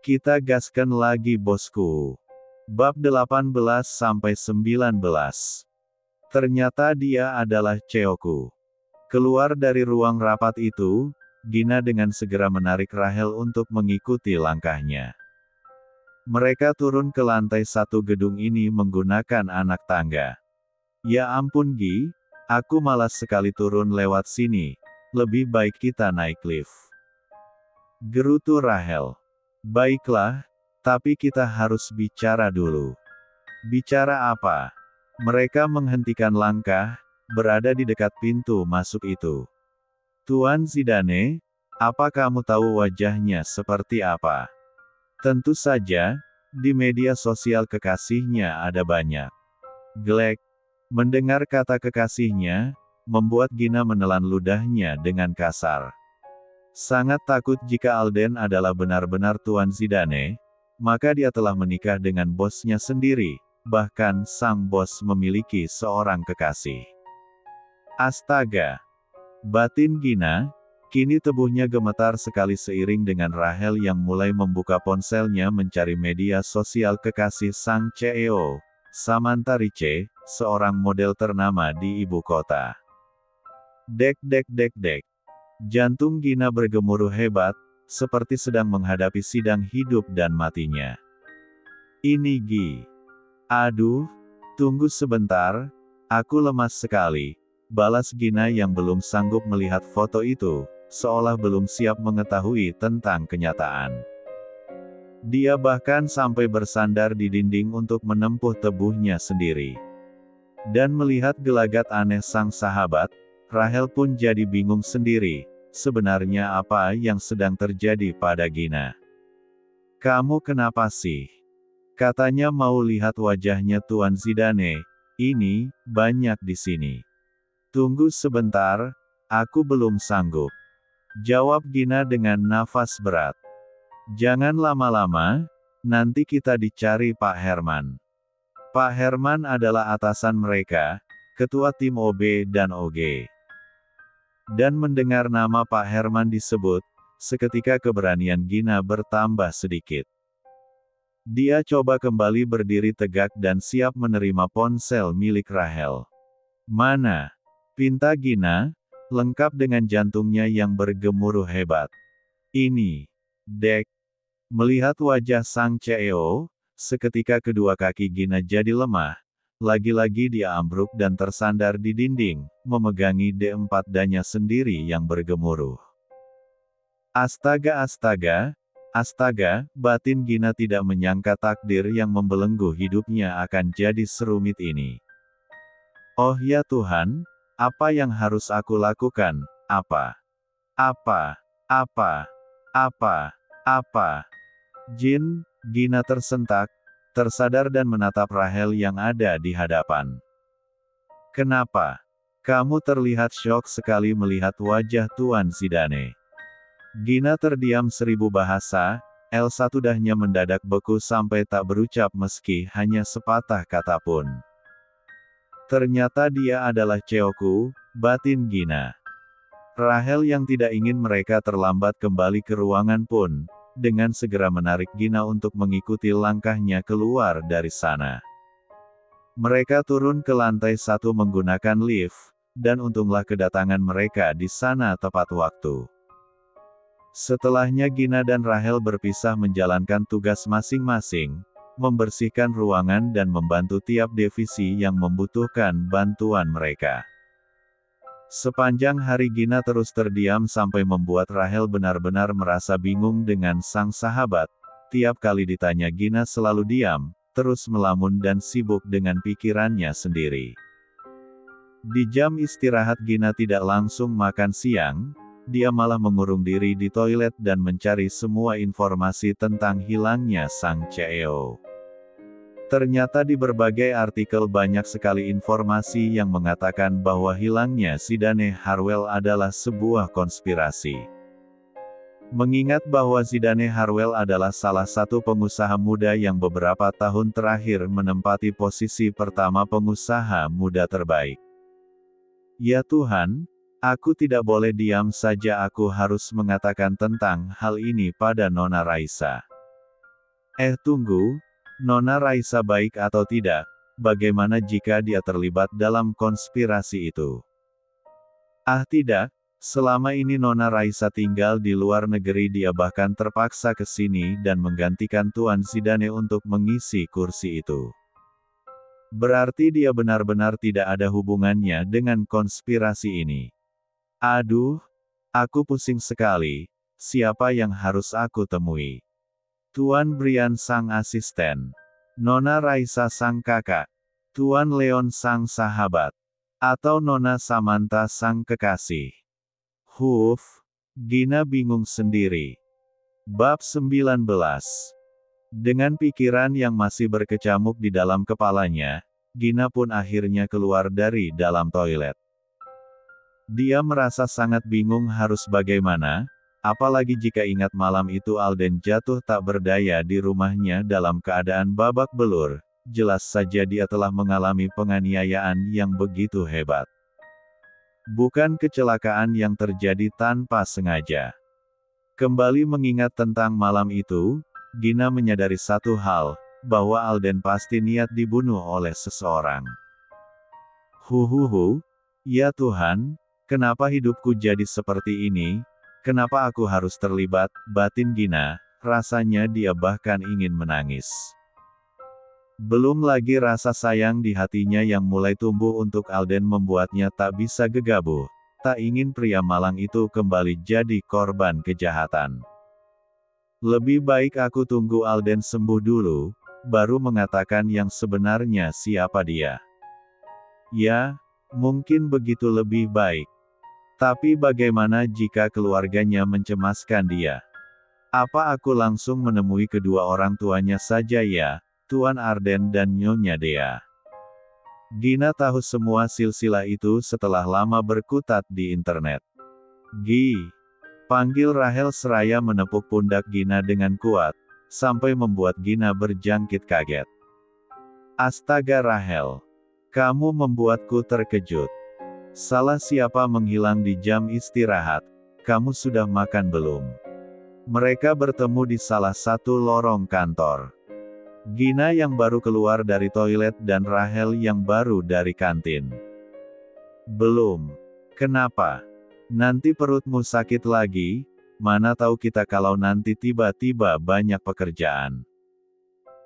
Kita gaskan lagi bosku. Bab 18-19. Ternyata dia adalah Cheoku. Keluar dari ruang rapat itu, Gina dengan segera menarik Rahel untuk mengikuti langkahnya. Mereka turun ke lantai 1 gedung ini menggunakan anak tangga. Ya ampun Gi, aku malas sekali turun lewat sini, lebih baik kita naik lift. Gerutu Rahel. Baiklah, tapi kita harus bicara dulu. Bicara apa? Mereka menghentikan langkah, berada di dekat pintu masuk itu. Tuan Zidane, apa kamu tahu wajahnya seperti apa? Tentu saja, di media sosial kekasihnya ada banyak. Glek. Mendengar kata kekasihnya, membuat Gina menelan ludahnya dengan kasar. Sangat takut jika Alden adalah benar-benar Tuan Zidane, maka dia telah menikah dengan bosnya sendiri, bahkan sang bos memiliki seorang kekasih. Astaga! Batin Gina, kini tubuhnya gemetar sekali seiring dengan Rahel yang mulai membuka ponselnya mencari media sosial kekasih sang CEO, Samantha Riche, seorang model ternama di ibu kota. Dek. Jantung Gina bergemuruh hebat, seperti sedang menghadapi sidang hidup dan matinya. Ini Gi. Aduh, tunggu sebentar, aku lemas sekali, balas Gina yang belum sanggup melihat foto itu, seolah belum siap mengetahui tentang kenyataan. Dia bahkan sampai bersandar di dinding untuk menempuh tebuhnya sendiri. Dan melihat gelagat aneh sang sahabat, Rahel pun jadi bingung sendiri, sebenarnya apa yang sedang terjadi pada Gina. Kamu kenapa sih? Katanya mau lihat wajahnya Tuan Zidane, ini, banyak di sini. Tunggu sebentar, aku belum sanggup. Jawab Gina dengan nafas berat. Jangan lama-lama, nanti kita dicari Pak Herman. Pak Herman adalah atasan mereka, ketua tim OB dan OG. Dan mendengar nama Pak Herman disebut, seketika keberanian Gina bertambah sedikit. Dia coba kembali berdiri tegak dan siap menerima ponsel milik Rahel. Mana? Pinta Gina, lengkap dengan jantungnya yang bergemuruh hebat. Ini. Dek. Melihat wajah sang CEO, seketika kedua kaki Gina jadi lemah. Lagi-lagi dia ambruk dan tersandar di dinding, memegangi D4-nya sendiri yang bergemuruh. Astaga, batin Gina tidak menyangka takdir yang membelenggu hidupnya akan jadi serumit ini. Oh ya Tuhan, apa yang harus aku lakukan? Apa? Jin, Gina tersentak, tersadar dan menatap Rahel yang ada di hadapan. Kenapa? Kamu terlihat syok sekali melihat wajah Tuan Zidane. Gina terdiam 1000 bahasa, Elsa ludahnya mendadak beku sampai tak berucap meski hanya sepatah kata pun. Ternyata dia adalah Cheoku, batin Gina. Rahel yang tidak ingin mereka terlambat kembali ke ruangan pun, dengan segera menarik Gina untuk mengikuti langkahnya keluar dari sana. Mereka turun ke lantai 1 menggunakan lift, dan untunglah kedatangan mereka di sana tepat waktu. Setelahnya Gina dan Rahel berpisah menjalankan tugas masing-masing, membersihkan ruangan dan membantu tiap divisi yang membutuhkan bantuan mereka. Sepanjang hari Gina terus terdiam sampai membuat Rahel benar-benar merasa bingung dengan sang sahabat. Tiap kali ditanya Gina selalu diam, terus melamun dan sibuk dengan pikirannya sendiri. Di jam istirahat Gina tidak langsung makan siang, dia malah mengurung diri di toilet dan mencari semua informasi tentang hilangnya sang CEO. Ternyata di berbagai artikel banyak sekali informasi yang mengatakan bahwa hilangnya Zidane Harwell adalah sebuah konspirasi. Mengingat bahwa Zidane Harwell adalah salah satu pengusaha muda yang beberapa tahun terakhir menempati posisi pertama pengusaha muda terbaik. Ya Tuhan, aku tidak boleh diam saja, aku harus mengatakan tentang hal ini pada Nona Raisa. Tunggu, Nona Raisa baik atau tidak, bagaimana jika dia terlibat dalam konspirasi itu? Tidak, selama ini Nona Raisa tinggal di luar negeri, dia bahkan terpaksa ke sini dan menggantikan Tuan Zidane untuk mengisi kursi itu. Berarti dia benar-benar tidak ada hubungannya dengan konspirasi ini. Aduh, aku pusing sekali, siapa yang harus aku temui? Tuan Brian sang asisten, Nona Raisa sang kakak, Tuan Leon sang sahabat, atau Nona Samantha sang kekasih. Gina bingung sendiri. Bab 19. Dengan pikiran yang masih berkecamuk di dalam kepalanya, Gina pun akhirnya keluar dari dalam toilet. Dia merasa sangat bingung harus bagaimana, apalagi jika ingat malam itu Alden jatuh tak berdaya di rumahnya dalam keadaan babak belur. Jelas saja dia telah mengalami penganiayaan yang begitu hebat. Bukan kecelakaan yang terjadi tanpa sengaja. Kembali mengingat tentang malam itu, Gina menyadari satu hal, bahwa Alden pasti niat dibunuh oleh seseorang. Ya Tuhan, kenapa hidupku jadi seperti ini? Kenapa aku harus terlibat? Batin Gina, rasanya dia bahkan ingin menangis. Belum lagi rasa sayang di hatinya yang mulai tumbuh untuk Alden membuatnya tak bisa gegabah, tak ingin pria malang itu kembali jadi korban kejahatan. Lebih baik aku tunggu Alden sembuh dulu, baru mengatakan yang sebenarnya siapa dia. Ya, mungkin begitu lebih baik. Tapi bagaimana jika keluarganya mencemaskan dia? Apa aku langsung menemui kedua orang tuanya saja ya? Tuan Arden dan Nyonya Dea. Gina tahu semua silsilah itu setelah lama berkutat di internet. Panggil Rahel seraya menepuk pundak Gina dengan kuat, sampai membuat Gina berjangkit kaget. Astaga Rahel, kamu membuatku terkejut. Salah siapa menghilang di jam istirahat? Kamu sudah makan belum? Mereka bertemu di salah satu lorong kantor. Gina yang baru keluar dari toilet dan Rahel yang baru dari kantin. Belum. Kenapa? Nanti perutmu sakit lagi? Mana tahu kita kalau nanti tiba-tiba banyak pekerjaan.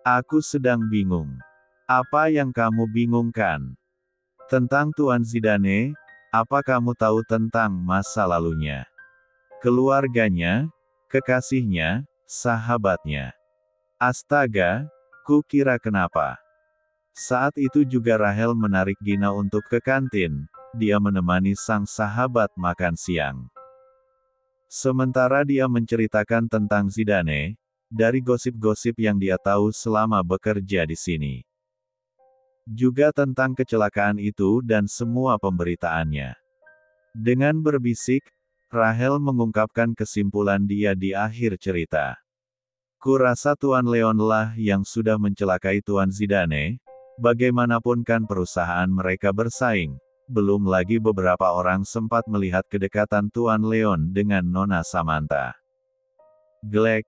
Aku sedang bingung. Apa yang kamu bingungkan? Tentang Tuan Zidane? Apa kamu tahu tentang masa lalunya? Keluarganya? Kekasihnya? Sahabatnya? Astaga! Ku kira kenapa. Saat itu juga Rahel menarik Gina untuk ke kantin, dia menemani sang sahabat makan siang. Sementara dia menceritakan tentang Zidane, dari gosip-gosip yang dia tahu selama bekerja di sini. Juga tentang kecelakaan itu dan semua pemberitaannya. Dengan berbisik, Rahel mengungkapkan kesimpulan dia di akhir cerita. Kurasa Tuan Leon lah yang sudah mencelakai Tuan Zidane, bagaimanapun kan perusahaan mereka bersaing, belum lagi beberapa orang sempat melihat kedekatan Tuan Leon dengan Nona Samantha. Glek,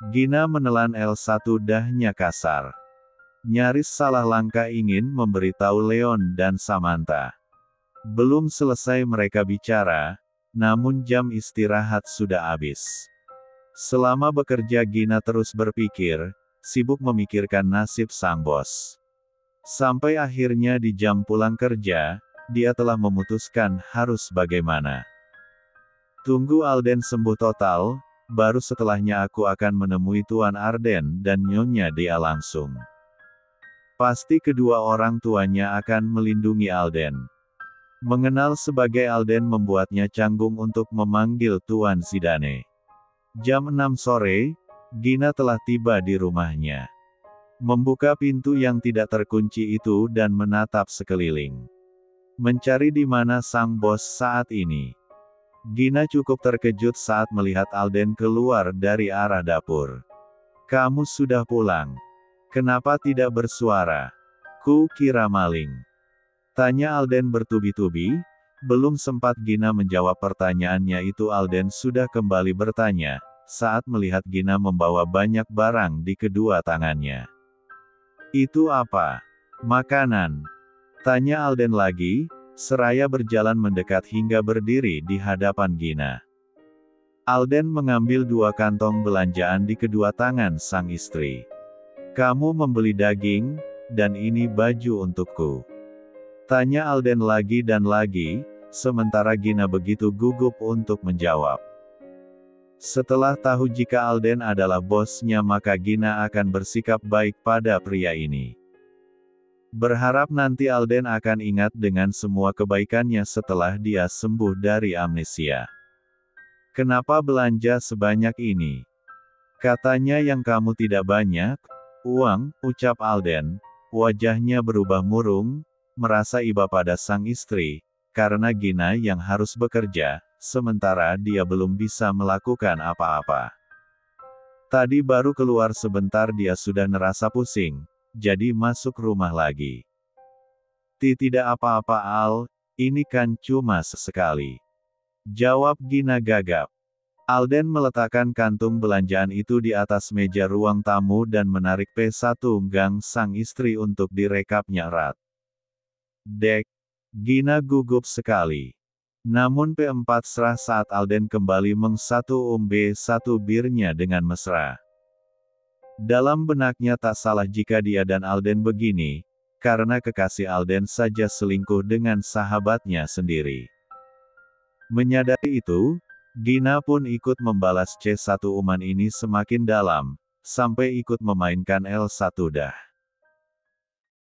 Gina menelan L1 dahnya kasar. Nyaris salah langkah ingin memberitahu Leon dan Samantha. Belum selesai mereka bicara, namun jam istirahat sudah habis. Selama bekerja Gina terus berpikir, sibuk memikirkan nasib sang bos. Sampai akhirnya di jam pulang kerja, dia telah memutuskan harus bagaimana. Tunggu Alden sembuh total, baru setelahnya aku akan menemui Tuan Arden dan Nyonya Dea langsung. Pasti kedua orang tuanya akan melindungi Alden. Mengenal sebagai Alden membuatnya canggung untuk memanggil Tuan Zidane. Jam 6 sore, Gina telah tiba di rumahnya. Membuka pintu yang tidak terkunci itu dan menatap sekeliling. Mencari di mana sang bos saat ini. Gina cukup terkejut saat melihat Alden keluar dari arah dapur. Kamu sudah pulang. Kenapa tidak bersuara? Ku kira maling. Tanya Alden bertubi-tubi. Belum sempat Gina menjawab pertanyaannya itu Alden sudah kembali bertanya, saat melihat Gina membawa banyak barang di kedua tangannya. Itu apa? Makanan? Tanya Alden lagi, seraya berjalan mendekat hingga berdiri di hadapan Gina. Alden mengambil 2 kantong belanjaan di kedua tangan sang istri. Kamu membeli daging, dan ini baju untukku. Tanya Alden lagi dan lagi, sementara Gina begitu gugup untuk menjawab. Setelah tahu jika Alden adalah bosnya, maka Gina akan bersikap baik pada pria ini. Berharap nanti Alden akan ingat dengan semua kebaikannya setelah dia sembuh dari amnesia. Kenapa belanja sebanyak ini? Katanya yang kamu tidak banyak uang, ucap Alden. Wajahnya berubah murung, merasa iba pada sang istri, karena Gina yang harus bekerja, sementara dia belum bisa melakukan apa-apa. Tadi baru keluar sebentar dia sudah nerasa pusing, jadi masuk rumah lagi. Tidak apa-apa Al, ini kan cuma sesekali. Jawab Gina gagap. Alden meletakkan kantung belanjaan itu di atas meja ruang tamu dan menarik P1 gang sang istri untuk direkapnya erat. Dek. Gina gugup sekali. Namun P4 serah saat Alden kembali B1 birnya dengan mesra. Dalam benaknya tak salah jika dia dan Alden begini, karena kekasih Alden saja selingkuh dengan sahabatnya sendiri. Menyadari itu, Gina pun ikut membalas C1 uman ini semakin dalam, sampai ikut memainkan L1 dah.